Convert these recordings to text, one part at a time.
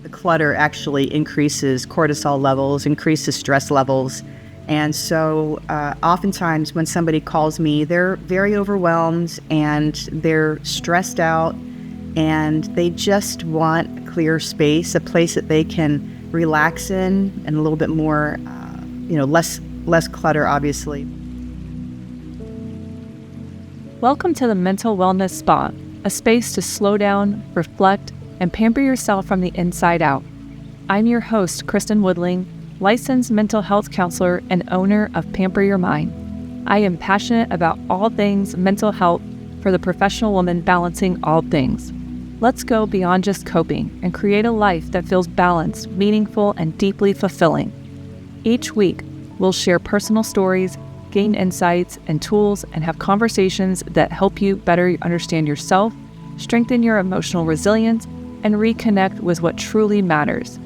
The clutter actually increases cortisol levels, increases stress levels. And so oftentimes when somebody calls me, they're very overwhelmed and they're stressed out and they just want a clear space, a place that they can relax in and a little bit more, less clutter, obviously. Welcome to the Mental Wellness Spa, a space to slow down, reflect, and pamper yourself from the inside out. I'm your host, Kristin Woodling, licensed mental health counselor and owner of Pamper Your Mind. I am passionate about all things mental health for the professional woman balancing all things. Let's go beyond just coping and create a life that feels balanced, meaningful, and deeply fulfilling. Each week, we'll share personal stories, gain insights and tools, and have conversations that help you better understand yourself, strengthen your emotional resilience, and reconnect with what truly matters.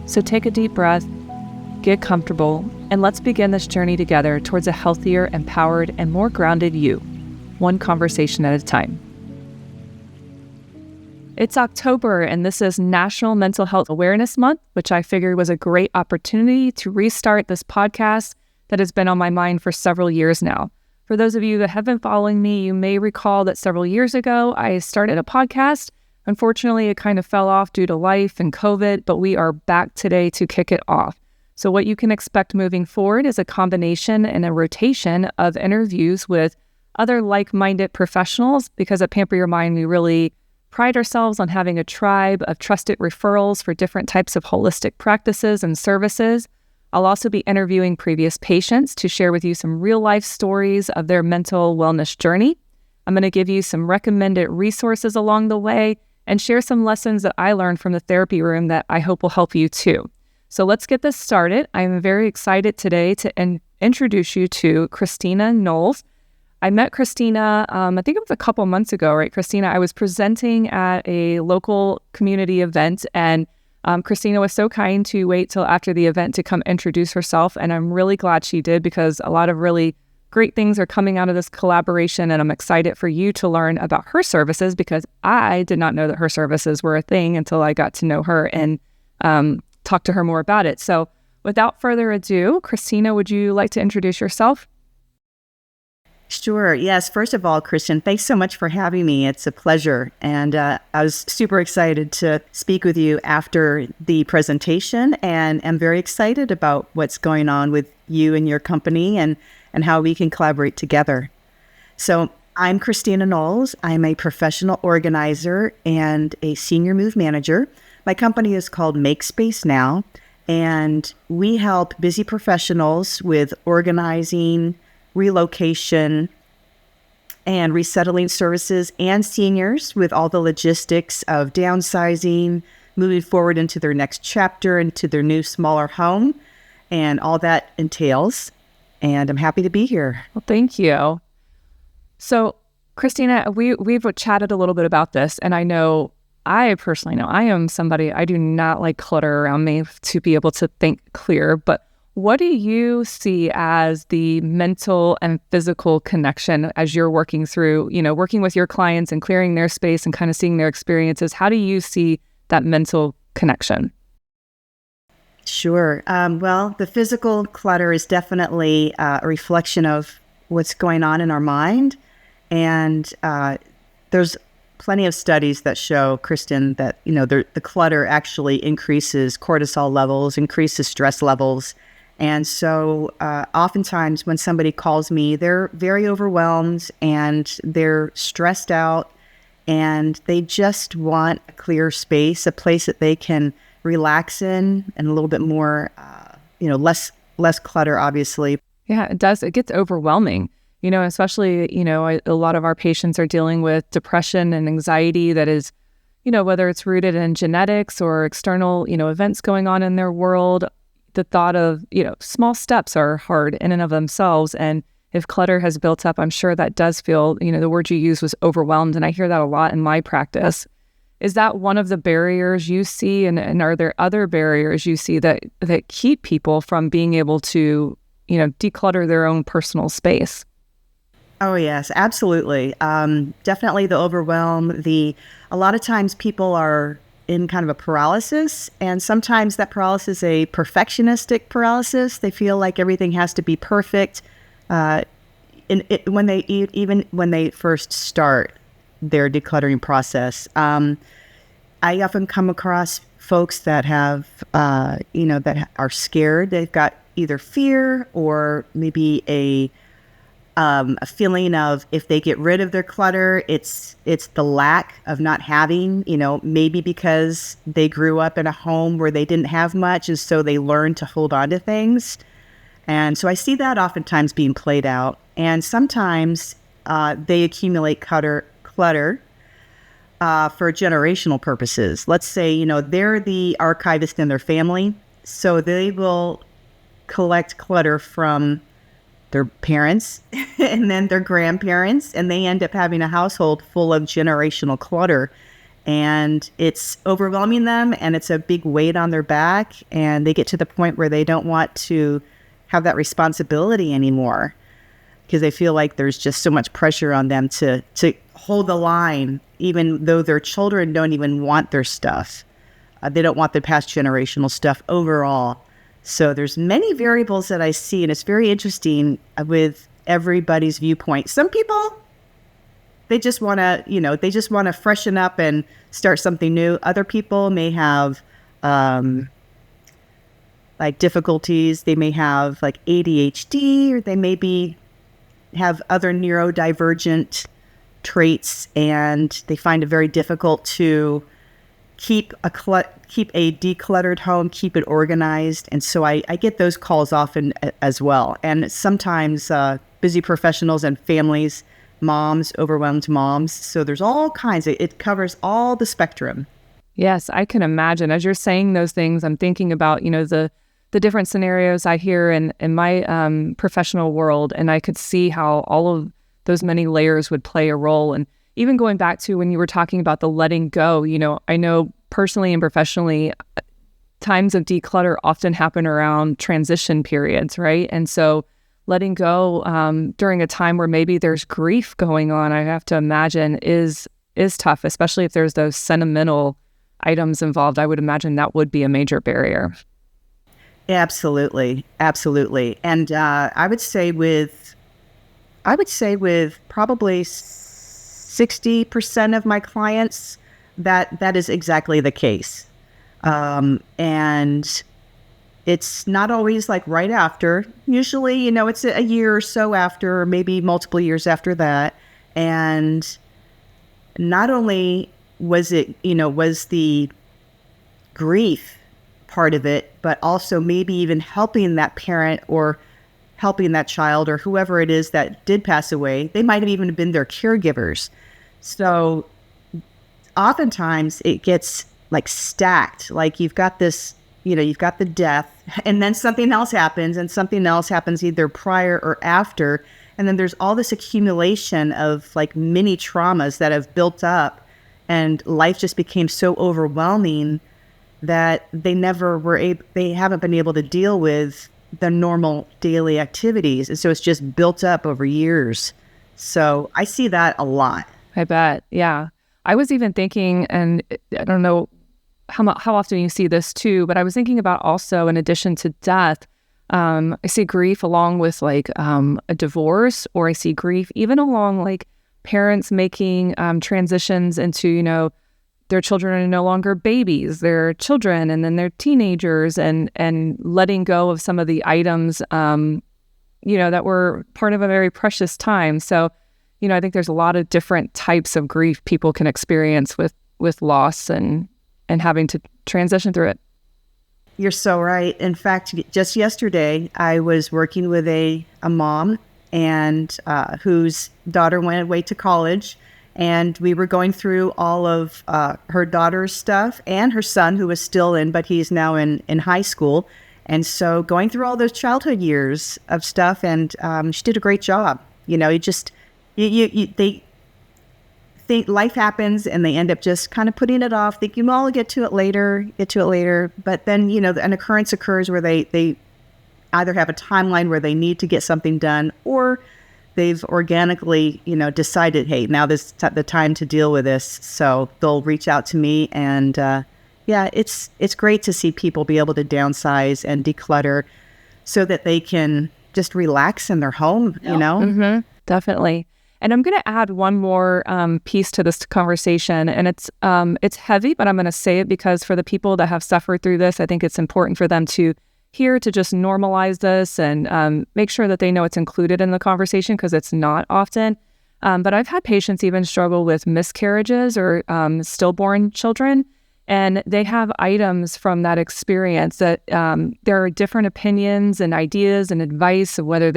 So take a deep breath, get comfortable, and let's begin this journey together towards a healthier, empowered, and more grounded you, one conversation at a time. It's October, and this is National Mental Health Awareness Month, which I figured was a great opportunity to restart this podcast that has been on my mind for several years now. For those of you that have been following me, you may recall that several years ago, I started a podcast. Unfortunately, it kind of fell off due to life and COVID, but we are back today to kick it off. So what you can expect moving forward is a combination and a rotation of interviews with other like-minded professionals, because at Pamper Your Mind, we really pride ourselves on having a tribe of trusted referrals for different types of holistic practices and services. I'll also be interviewing previous patients to share with you some real-life stories of their mental wellness journey. I'm going to give you some recommended resources along the way and share some lessons that I learned from the therapy room that I hope will help you too. So let's get this started. I'm very excited today to introduce you to Christina Knowles. I met Christina, I think it was a couple months ago, right, Christina? I was presenting at a local community event, and Christina was so kind to wait till after the event to come introduce herself, and I'm really glad she did, because a lot of really great things are coming out of this collaboration, and I'm excited for you to learn about her services, because I did not know that her services were a thing until I got to know her and talk to her more about it. So without further ado, Christina, would you like to introduce yourself? Sure. Yes. First of all, Kristin, thanks so much for having me. It's a pleasure. And I was super excited to speak with you after the presentation, and I'm very excited about what's going on with you and your company and how we can collaborate together. So I'm Christina Knowles. I'm a professional organizer and a senior move manager. My company is called Make Space Now, and we help busy professionals with organizing, relocation, and resettling services, and seniors with all the logistics of downsizing, moving forward into their next chapter, into their new, smaller home, and all that entails. And I'm happy to be here. Well, thank you. So, Christina, we've chatted a little bit about this, and I personally know I am somebody, I do not like clutter around me to be able to think clear, but what do you see as the mental and physical connection as you're working through, working with your clients and clearing their space and kind of seeing their experiences? How do you see that mental connection? Sure. Well, the physical clutter is definitely a reflection of what's going on in our mind. And there's plenty of studies that show, Kristin, that, the clutter actually increases cortisol levels, increases stress levels. And so oftentimes when somebody calls me, they're very overwhelmed and they're stressed out and they just want a clear space, a place that they can relax in and a little bit more, less clutter, obviously. Yeah, it does. It gets overwhelming, especially, a lot of our patients are dealing with depression and anxiety that is, whether it's rooted in genetics or external, events going on in their world. The thought of, small steps are hard in and of themselves. And if clutter has built up, I'm sure that does feel, the word you used was overwhelmed. And I hear that a lot in my practice. Is that one of the barriers you see? And are there other barriers you see that keep people from being able to, declutter their own personal space? Oh, yes, absolutely. Definitely the overwhelm. A lot of times people are in kind of a paralysis. And sometimes that paralysis is a perfectionistic paralysis. They feel like everything has to be perfect. When they first start their decluttering process, I often come across folks that have, that are scared. They've got either fear or maybe a feeling of if they get rid of their clutter, it's the lack of not having, maybe because they grew up in a home where they didn't have much, and so they learned to hold on to things. And so I see that oftentimes being played out. And sometimes they accumulate clutter for generational purposes. Let's say, they're the archivist in their family, so they will collect clutter from their parents and then their grandparents, and they end up having a household full of generational clutter. And it's overwhelming them, and it's a big weight on their back, and they get to the point where they don't want to have that responsibility anymore because they feel like there's just so much pressure on them to hold the line, even though their children don't even want their stuff. They don't want the past generational stuff overall. So there's many variables that I see, and it's very interesting with everybody's viewpoint. Some people, they just want to, freshen up and start something new. Other people may have like difficulties. They may have like ADHD, or they maybe have other neurodivergent traits, and they find it very difficult to keep a decluttered home, keep it organized. And so I get those calls often as well. And sometimes busy professionals and families, moms, overwhelmed moms. So there's all kinds it covers all the spectrum. Yes, I can imagine. As you're saying those things, I'm thinking about, the different scenarios I hear in my professional world, and I could see how all of those many layers would play a role. And even going back to when you were talking about the letting go, I know personally and professionally, times of declutter often happen around transition periods, right? And so letting go during a time where maybe there's grief going on, I have to imagine is tough, especially if there's those sentimental items involved. I would imagine that would be a major barrier. Absolutely. And I would say with probably 60% of my clients, that is exactly the case. And it's not always like right after. Usually, it's a year or so after, or maybe multiple years after that. And not only was the grief part of it, but also maybe even helping that parent or helping that child or whoever it is that did pass away. They might have even been their caregivers. So oftentimes it gets like stacked, like you've got this, you've got the death, and then something else happens, and something else happens either prior or after. And then there's all this accumulation of like mini traumas that have built up, and life just became so overwhelming that they haven't been able to deal with the normal daily activities. And so it's just built up over years. So I see that a lot. I bet. Yeah. I was even thinking, and I don't know how often you see this too, but I was thinking about also, in addition to death, I see grief along with like a divorce, or I see grief even along like parents making transitions into, their children are no longer babies, they're children, and then they're teenagers, and letting go of some of the items, that were part of a very precious time. So, I think there's a lot of different types of grief people can experience with loss and having to transition through it. You're so right. In fact, just yesterday, I was working with a mom and whose daughter went away to college. And we were going through all of her daughter's stuff and her son, who was still but he's now in high school. And so going through all those childhood years of stuff, and she did a great job. They think life happens, and they end up just kind of putting it off, thinking, well, I'll get to it later. But then, an occurrence occurs where they either have a timeline where they need to get something done, or they've organically, decided, hey, now this the time to deal with this. So they'll reach out to me, and Yeah, it's great to see people be able to downsize and declutter so that they can just relax in their home, you know? Definitely. And I'm going to add one more piece to this conversation, and it's heavy, but I'm going to say it because for the people that have suffered through this, I think it's important for them to hear to just normalize this and make sure that they know it's included in the conversation because it's not often. But I've had patients even struggle with miscarriages or stillborn children, and they have items from that experience that there are different opinions and ideas and advice of whether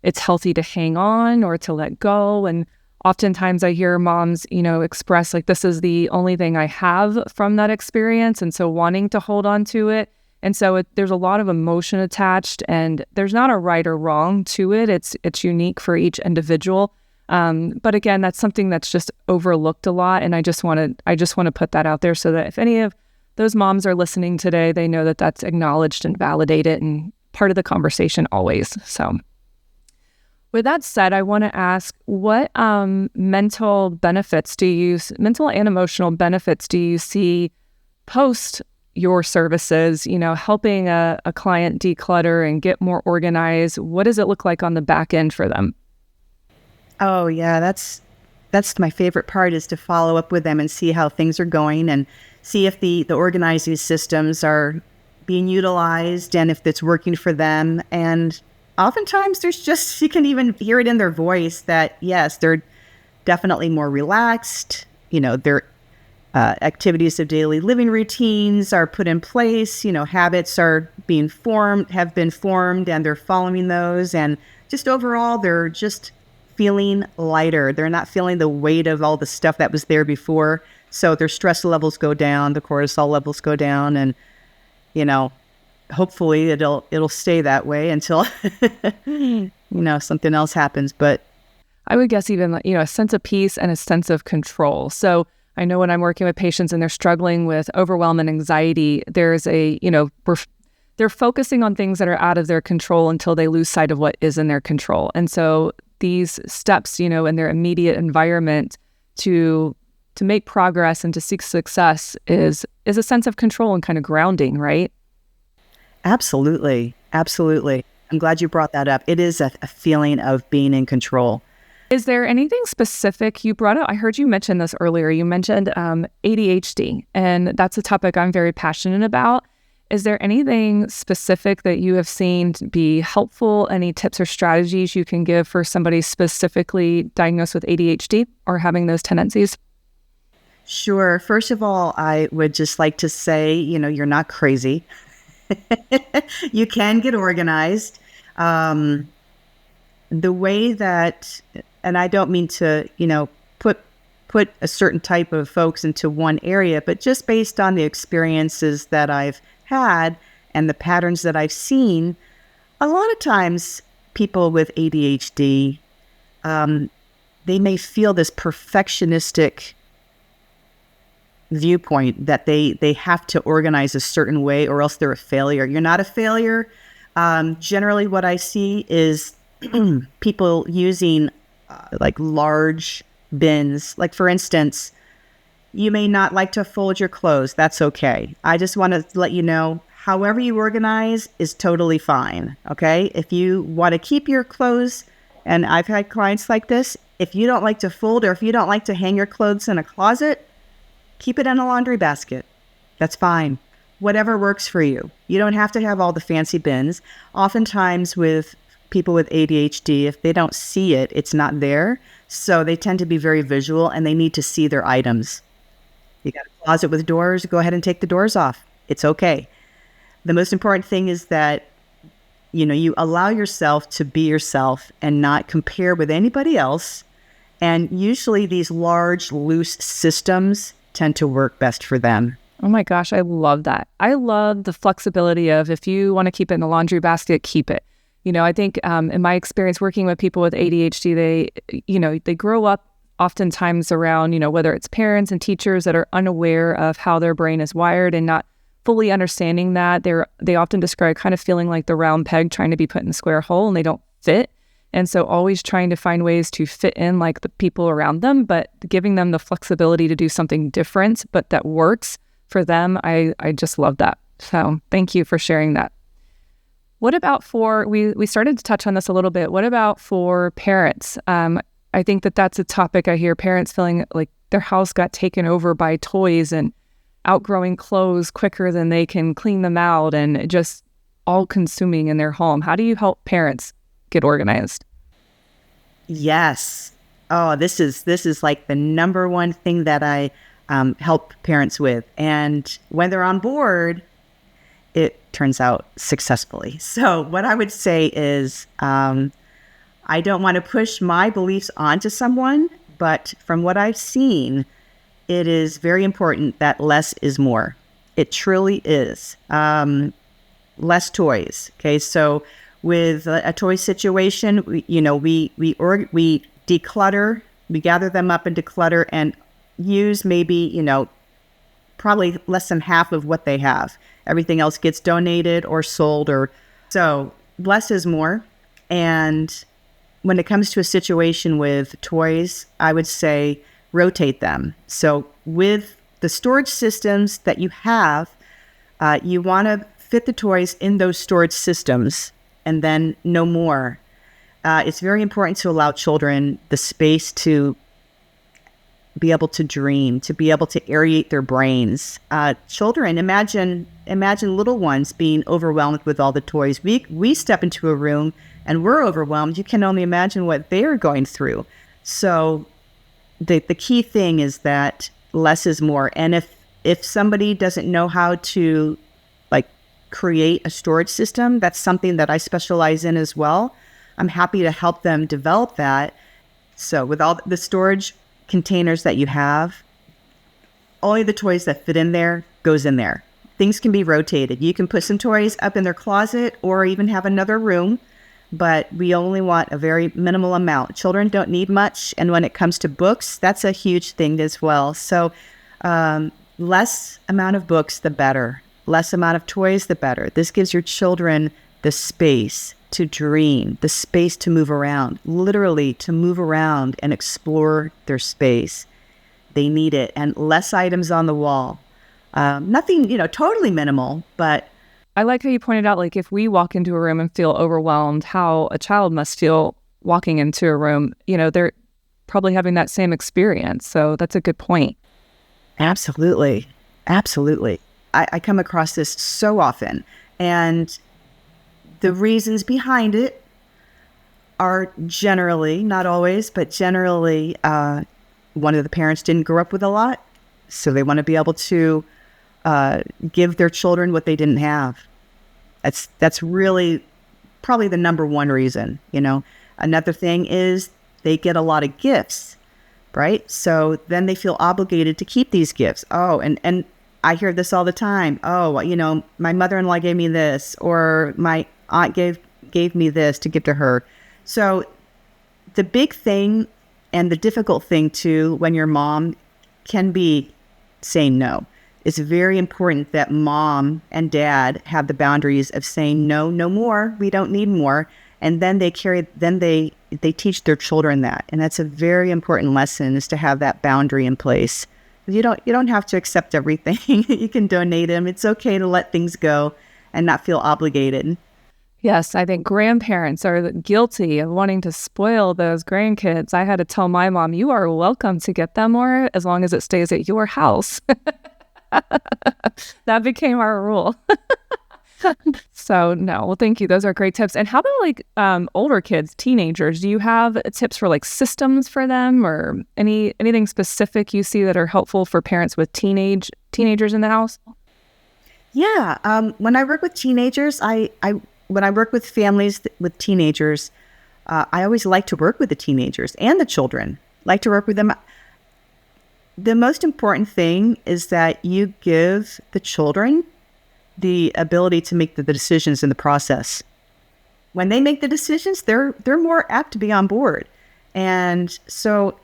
it's healthy to hang on or to let go. And oftentimes I hear moms, express like, this is the only thing I have from that experience. And so wanting to hold on to it. And so there's a lot of emotion attached, and there's not a right or wrong to it. It's unique for each individual. But again, that's something that's just overlooked a lot. And I just want to put that out there so that if any of those moms are listening today, they know that that's acknowledged and validated and part of the conversation always. So with that said, I want to ask, what mental and emotional benefits do you see post your services, helping a client declutter and get more organized? What does it look like on the back end for them? Oh, yeah, that's my favorite part, is to follow up with them and see how things are going and see if the organizing systems are being utilized and if it's working for them. And oftentimes you can even hear it in their voice that, yes, they're definitely more relaxed. Their activities of daily living routines are put in place. Habits have been formed, and they're following those. And just overall, they're just feeling lighter. They're not feeling the weight of all the stuff that was there before. So their stress levels go down, the cortisol levels go down, and, hopefully it'll stay that way until, something else happens. But I would guess even, a sense of peace and a sense of control. So I know when I'm working with patients and they're struggling with overwhelm and anxiety, there's they're focusing on things that are out of their control until they lose sight of what is in their control. And so these steps, in their immediate environment to make progress and to seek success is a sense of control and kind of grounding, right? Absolutely. Absolutely. I'm glad you brought that up. It is a feeling of being in control. Is there anything specific you brought up? I heard you mention this earlier. You mentioned ADHD, and that's a topic I'm very passionate about. Is there anything specific that you have seen to be helpful? Any tips or strategies you can give for somebody specifically diagnosed with ADHD or having those tendencies? Sure. First of all, I would just like to say, you're not crazy. You can get organized. The way that, and I don't mean to, put a certain type of folks into one area, but just based on the experiences that I've had and the patterns that I've seen, a lot of times people with ADHD, they may feel this perfectionistic viewpoint that they have to organize a certain way or else they're a failure. You're not a failure. Generally what I see is people using like large bins. Like, for instance, you may not like to fold your clothes. That's okay. I just want to let you know, however you organize is totally fine. Okay. If you want to keep your clothes, and I've had clients like this, if you don't like to fold or if you don't like to hang your clothes in a closet, keep it in a laundry basket. That's fine. Whatever works for you. You don't have to have all the fancy bins. Oftentimes with people with ADHD, if they don't see it, it's not there. So they tend to be very visual and they need to see their items. You got a closet with doors, go ahead and take the doors off. It's okay. The most important thing is that, you allow yourself to be yourself and not compare with anybody else. And usually these large, loose systems tend to work best for them. Oh my gosh, I love that. I love the flexibility of, if you want to keep it in the laundry basket, keep it. I think in my experience working with people with ADHD, they grow up oftentimes around, whether it's parents and teachers that are unaware of how their brain is wired and not fully understanding that. They often describe kind of feeling like the round peg trying to be put in the square hole, and they don't fit. And so always trying to find ways to fit in like the people around them, but giving them the flexibility to do something different, but that works for them, I just love that. So thank you for sharing that. What about we started to touch on this a little bit. What about for parents? I think that's a topic I hear parents feeling like their house got taken over by toys and outgrowing clothes quicker than they can clean them out and just all consuming in their home. How do you help parents get organized? Yes. Oh, this is like the number one thing that I help parents with. And when they're on board, it turns out successfully. So what I would say is, I don't want to push my beliefs onto someone, but from what I've seen, it is very important that less is more. It truly is. Less toys. Okay, so with a toy situation, we declutter, we gather them up and declutter, and use maybe probably less than half of what they have. Everything else gets donated or sold, or so less is more. And when it comes to a situation with toys, I would say rotate them. So with the storage systems that you have, you want to fit the toys in those storage systems and then no more. It's very important to allow children the space to be able to dream, to be able to aerate their brains. Children, imagine little ones being overwhelmed with all the toys. We step into a room and we're overwhelmed. You can only imagine what they're going through. So the key thing is that less is more. And if somebody doesn't know how to create a storage system, that's something that I specialize in as well. I'm happy to help them develop that. So with all the storage containers that you have, only the toys that fit in there goes in there. Things can be rotated. You can put some toys up in their closet or even have another room, but we only want a very minimal amount. Children don't need much. And when it comes to books, that's a huge thing as well. So less amount of books, the better. Less amount of toys, the better. This gives your children the space to dream, the space to move around, literally to move around and explore their space. They need it. And less items on the wall. Nothing, totally minimal, but I like how you pointed out, if we walk into a room and feel overwhelmed, how a child must feel walking into a room. They're probably having that same experience. So that's a good point. Absolutely. Absolutely. I come across this so often, and the reasons behind it are generally, not always, but generally, one of the parents didn't grow up with a lot, so they want to be able to give their children what they didn't have. That's really probably the number one reason. Another thing is they get a lot of gifts, right? So then they feel obligated to keep these gifts. Oh, and I hear this all the time. Oh, my mother-in-law gave me this, or my aunt gave me this to give to her. So the big thing and the difficult thing too, when your mom can be saying no. It's very important that mom and dad have the boundaries of saying no more. We don't need more. And then they teach their children that. And that's a very important lesson, is to have that boundary in place. You don't have to accept everything. You can donate them. It's okay to let things go and not feel obligated. Yes, I think grandparents are guilty of wanting to spoil those grandkids. I had to tell my mom, you are welcome to get them more as long as it stays at your house. That became our rule. So no, well, thank you. Those are great tips. And how about older kids, teenagers? Do you have tips for systems for them, or anything specific you see that are helpful for parents with teenagers in the house? Yeah. When I work with teenagers, when I work with families with teenagers, I always like to work with the teenagers and the children. Like to work with them. The most important thing is that you give the children the ability to make the decisions in the process. When they make the decisions, they're more apt to be on board. And so,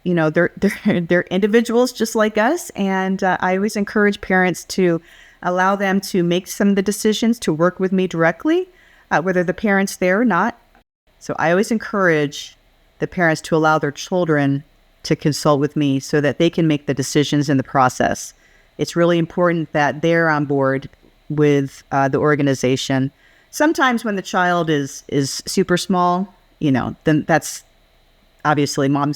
they're individuals just like us. And I always encourage parents to allow them to make some of the decisions, to work with me directly, whether the parent's there or not. So I always encourage the parents to allow their children to consult with me so that they can make the decisions in the process. it's really important that they're on board with the organization. Sometimes when the child is super small, then that's obviously mom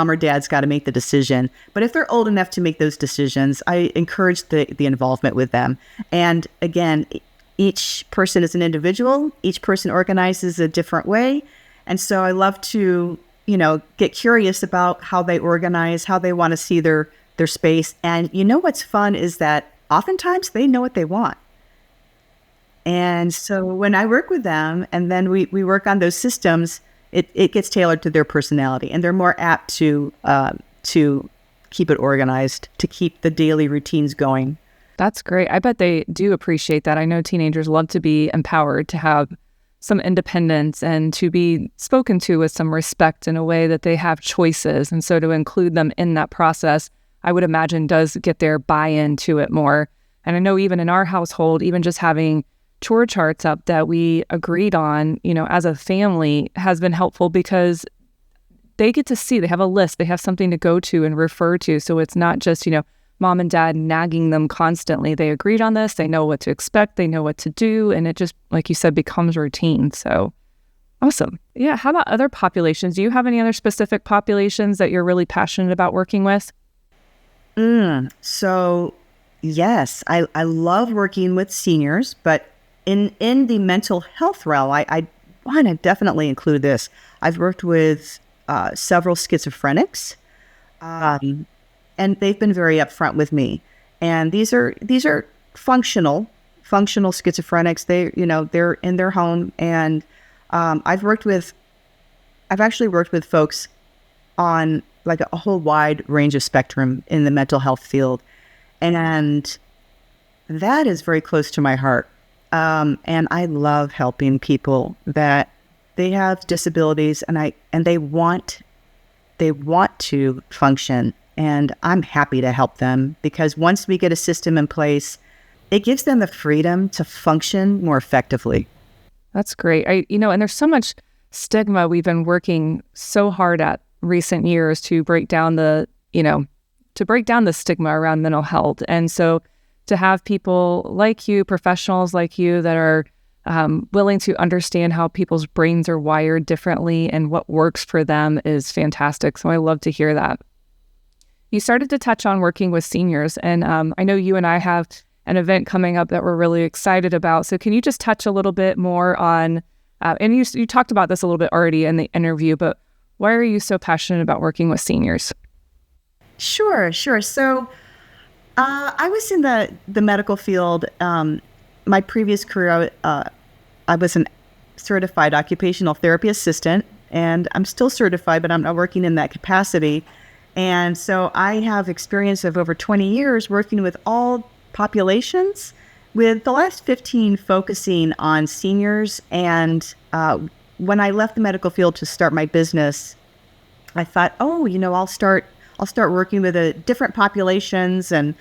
or dad's got to make the decision. But if they're old enough to make those decisions, I encourage the involvement with them. And again, each person is an individual. Each person organizes a different way. And so I love to, get curious about how they organize, how they want to see their space. And what's fun is that oftentimes they know what they want. And so when I work with them and then we work on those systems, it gets tailored to their personality, and they're more apt to keep it organized, to keep the daily routines going. That's great. I bet they do appreciate that. I know teenagers love to be empowered, to have some independence and to be spoken to with some respect in a way that they have choices. And so to include them in that process, I would imagine does get their buy-in to it more. And I know even in our household, even just having chore charts up that we agreed on, as a family has been helpful because they get to see, they have a list, they have something to go to and refer to. So it's not just, mom and dad nagging them constantly. They agreed on this, they know what to expect, they know what to do. And it just, like you said, becomes routine. So awesome. Yeah. How about other populations? Do you have any other specific populations that you're really passionate about working with? So yes, I love working with seniors, but in the mental health realm, I want to definitely include this. I've worked with several schizophrenics, and they've been very upfront with me. And these are functional schizophrenics. They're in their home, and I've actually worked with folks on like a whole wide range of spectrum in the mental health field, and that is very close to my heart. And I love helping people that they have disabilities and they want to function. And I'm happy to help them because once we get a system in place, it gives them the freedom to function more effectively. That's great. And there's so much stigma we've been working so hard at recent years to break down the stigma around mental health. And so to have people like you, professionals like you that are willing to understand how people's brains are wired differently and what works for them is fantastic. So I love to hear that. You started to touch on working with seniors, and I know you and I have an event coming up that we're really excited about. So can you just touch a little bit more on, and you talked about this a little bit already in the interview, but why are you so passionate about working with seniors? Sure. So I was in the medical field. My previous career, I was a certified occupational therapy assistant, and I'm still certified, but I'm not working in that capacity. And so I have experience of over 20 years working with all populations, with the last 15 focusing on seniors. And when I left the medical field to start my business, I thought, I'll start working with different populations. And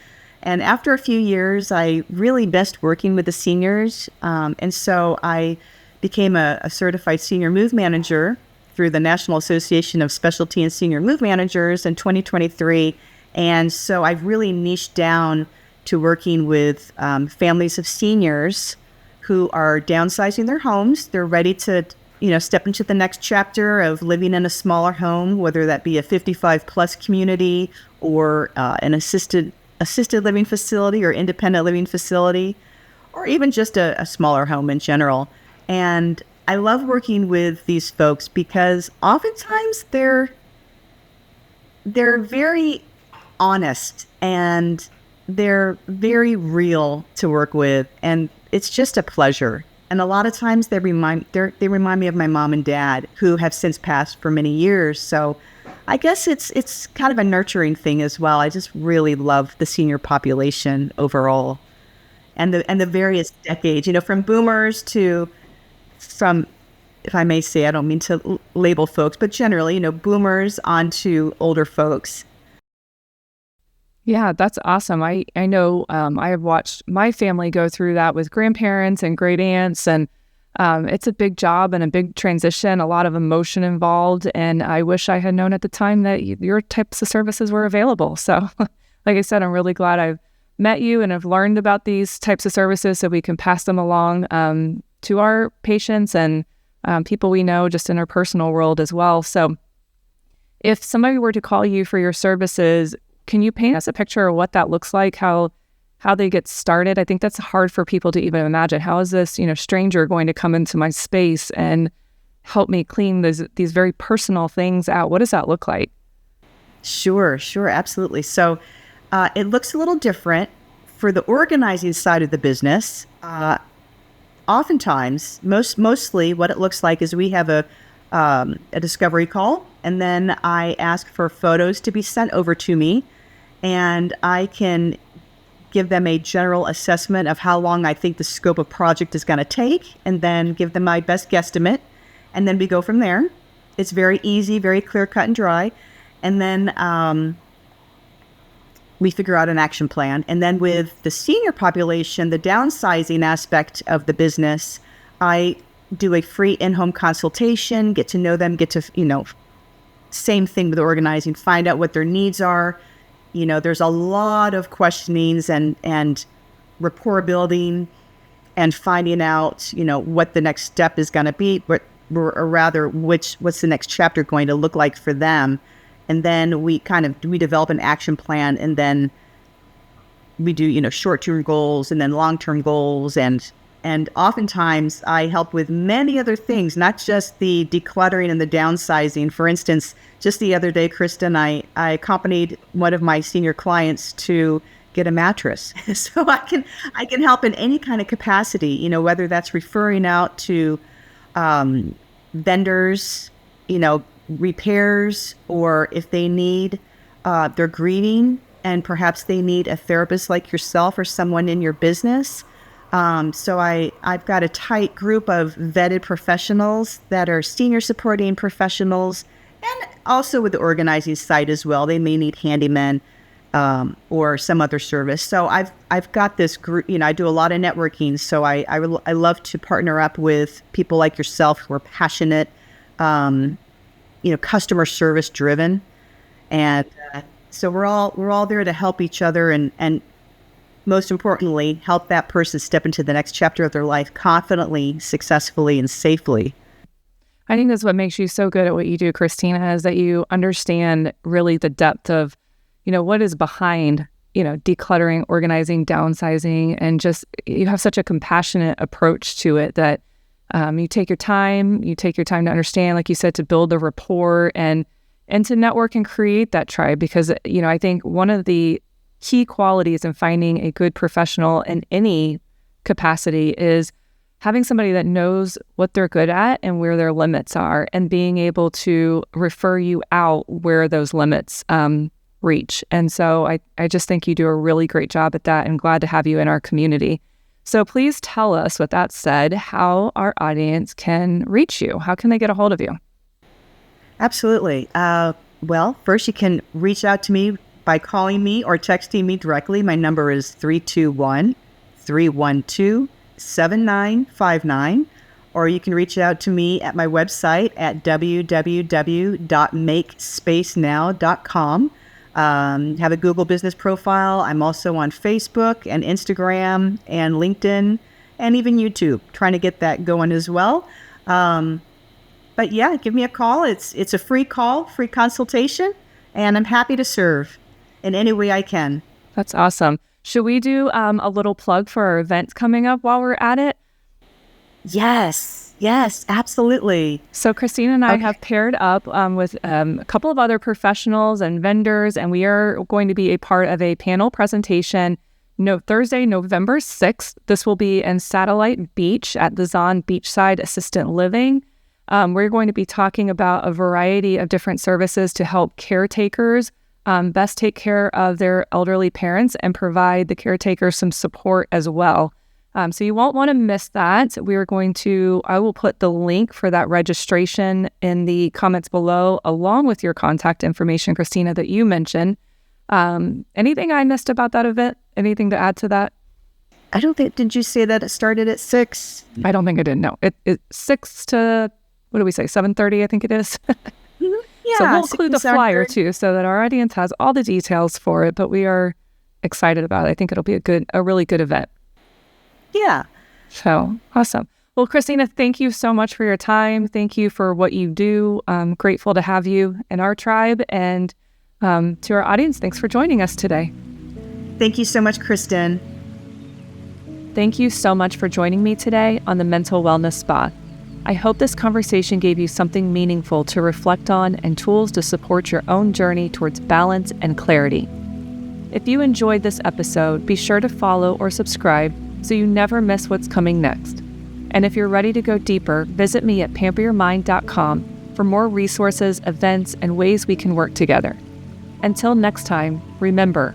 after a few years, I really missed working with the seniors. And so I became a certified senior move manager through the National Association of Specialty and Senior Move Managers in 2023. And so I've really niched down to working with families of seniors who are downsizing their homes. They're ready to step into the next chapter of living in a smaller home, whether that be a 55 plus community or an assisted living facility or independent living facility, or even just a smaller home in general. And I love working with these folks because oftentimes they're very honest and they're very real to work with, and it's just a pleasure. And a lot of times they remind me of my mom and dad, who have since passed for many years. So I guess it's kind of a nurturing thing as well. I just really love the senior population overall, and the various decades. From boomers to if I may say, I don't mean to label folks, but generally, boomers onto older folks. Yeah, that's awesome. I know I have watched my family go through that with grandparents and great aunts, and it's a big job and a big transition, a lot of emotion involved. And I wish I had known at the time that your types of services were available. So like I said, I'm really glad I've met you and have learned about these types of services so we can pass them along to our patients and people we know just in our personal world as well. So if somebody were to call you for your services, can you paint us a picture of what that looks like, how they get started? I think that's hard for people to even imagine. How is this, stranger going to come into my space and help me clean these very personal things out? What does that look like? Sure, absolutely. So it looks a little different for the organizing side of the business. Oftentimes, mostly what it looks like is we have a discovery call, and then I ask for photos to be sent over to me, and I can give them a general assessment of how long I think the scope of project is going to take, and then give them my best guesstimate, and then we go from there. It's very easy, very clear, cut and dry, and then we figure out an action plan. And then with the senior population, the downsizing aspect of the business, I do a free in-home consultation, get to know them, same thing with organizing, find out what their needs are. There's a lot of questionings and rapport building and finding out, what the next step is going to be, or rather, what's the next chapter going to look like for them. And then we develop an action plan, and then we do, short-term goals and then long-term goals. And oftentimes I help with many other things, not just the decluttering and the downsizing. For instance, just the other day, Kristin, I accompanied one of my senior clients to get a mattress. So I can help in any kind of capacity, whether that's referring out to vendors, repairs, or if they need, they're grieving and perhaps they need a therapist like yourself or someone in your business. So I've got a tight group of vetted professionals that are senior supporting professionals, and also with the organizing side as well. They may need handymen or some other service. So I've got this group. I do a lot of networking. So I love to partner up with people like yourself who are passionate, customer service driven, and so we're all there to help each other and most importantly, help that person step into the next chapter of their life confidently, successfully, and safely. I think that's what makes you so good at what you do, Christina, is that you understand really the depth of, what is behind, decluttering, organizing, downsizing, and just you have such a compassionate approach to it that you take your time to understand, like you said, to build the rapport and to network and create that tribe. Because, I think one of the key qualities in finding a good professional in any capacity is having somebody that knows what they're good at and where their limits are, and being able to refer you out where those limits reach. And so I just think you do a really great job at that, and glad to have you in our community. So please tell us, with that said, how our audience can reach you. How can they get a hold of you? Absolutely. Well, first you can reach out to me by calling me or texting me directly. My number is 321-312-7959. Or you can reach out to me at my website at www.makespacenow.com. Have a Google business profile. I'm also on Facebook and Instagram and LinkedIn and even YouTube, trying to get that going as well. But yeah, give me a call. It's a free call, free consultation, and I'm happy to serve in any way I can. That's awesome. Should we do a little plug for our event coming up while we're at it? Yes, absolutely. So Christina and I have paired up with a couple of other professionals and vendors, and we are going to be a part of a panel presentation Thursday, November 6th. This will be in Satellite Beach at the Zahn Beachside Assistant Living. We're going to be talking about a variety of different services to help caretakers best take care of their elderly parents and provide the caretakers some support as well. So you won't want to miss that. I will put the link for that registration in the comments below, along with your contact information, Christina, that you mentioned. Anything I missed about that event? Anything to add to that? I don't think, did you say that it started at 6? I don't think I did, no. It's 6 to, what do we say, 7:30, I think it is. Yeah, so we'll include the flyer too, so that our audience has all the details for it. But we are excited about it. I think it'll be a really good event. Yeah. So awesome. Well, Christina, thank you so much for your time. Thank you for what you do. I'm grateful to have you in our tribe. And to our audience, thanks for joining us today. Thank you so much, Kristin. Thank you so much for joining me today on the Mental Wellness Spa. I hope this conversation gave you something meaningful to reflect on and tools to support your own journey towards balance and clarity. If you enjoyed this episode, be sure to follow or subscribe so you never miss what's coming next. And if you're ready to go deeper, visit me at pamperyourmind.com for more resources, events, and ways we can work together. Until next time, remember,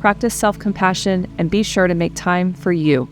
practice self-compassion and be sure to make time for you.